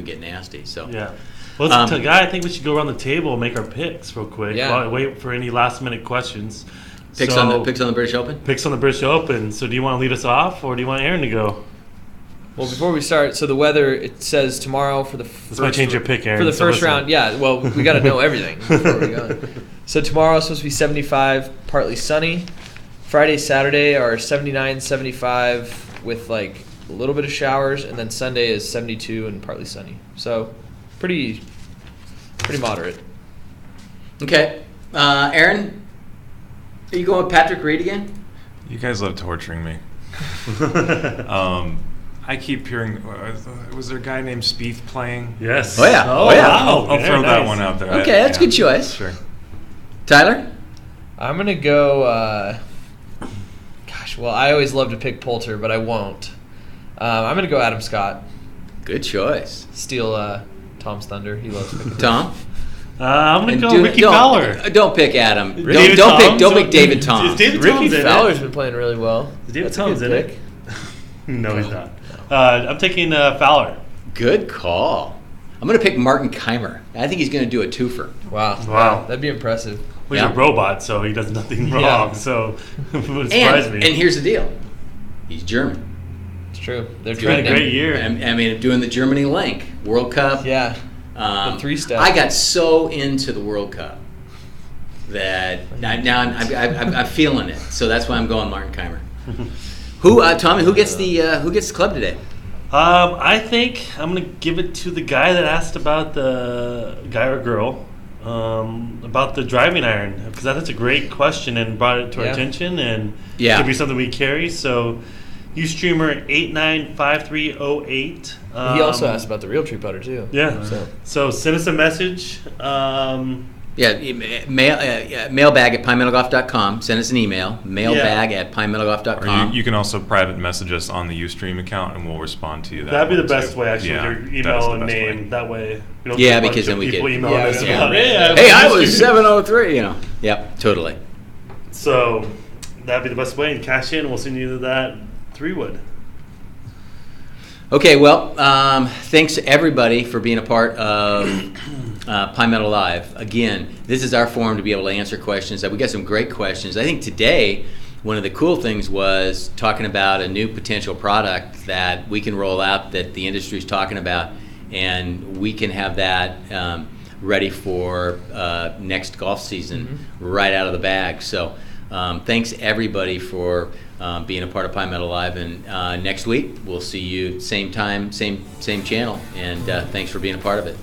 get nasty. So yeah. Well, I think we should go around the table and make our picks real quick. Yeah. While I wait for any last minute questions. Picks on the British Open? Picks on the British Open. So do you want to lead us off, or do you want Aaron to go? Well, before we start, so the weather, it says tomorrow for the first... This might change your pick, Aaron. For the first round, yeah. Well, we got to know everything before we go. So tomorrow is supposed to be 75, partly sunny. Friday, Saturday are 79, 75 with like a little bit of showers, and then Sunday is 72 and partly sunny. So pretty moderate. Okay. Aaron, are you going with Patrick Reed again? You guys love torturing me. I keep hearing, was there a guy named Spieth playing? Yes. Oh, yeah. Oh, yeah. wow. I'll throw that one out there. Okay, that's a good choice. Sure. Tyler? I'm going to go, well, I always love to pick Poulter, but I won't. I'm going to go Adam Scott. Good choice. Steal Tom's thunder. He loves picking Tom? I'm going to go Ricky Fowler. Don't pick Adam. Don't pick David Tom. Ricky Fowler's been playing really well. Is David Tom's in it? No, he's not. I'm taking Fowler. Good call. I'm going to pick Martin Keimer. I think he's going to do a twofer. Wow. That'd be impressive. Well, he's a robot, so he does nothing wrong. So it would surprise me. And here's the deal. He's German. It's true. They're doing a great year. I mean, doing the Germany link. World Cup. Yeah. The 3-step. I got so into the World Cup that now I'm feeling it. So that's why I'm going Martin Keimer. Tommy, who gets the club today? I think I'm going to give it to the guy that asked about the guy or girl about the driving iron, because that's a great question and brought it to our attention, and it could be something we carry. So, Ustreamer 895308. He also asked about the real tree putter too. Yeah. So send us a message. Mailbag at pinemeadowgolf.com. Send us an email. Mailbag at pinemeadowgolf.com. Or you can also private message us on the Ustream account, and we'll respond to you. That'd be the best way, actually. Yeah, with your email and name. Way. That way, we don't get because then we get Hey, I was 703. Yep, totally. So that'd be the best way. And cash in. We'll send you that 3-wood. Okay, well, thanks to everybody for being a part of Pinemeadow Live. Again, this is our forum to be able to answer questions. We got some great questions. I think today, one of the cool things was talking about a new potential product that we can roll out that the industry is talking about, and we can have that ready for next golf season right out of the bag. So thanks everybody for being a part of Pinemeadow Live, and next week we'll see you same time, same channel, and thanks for being a part of it.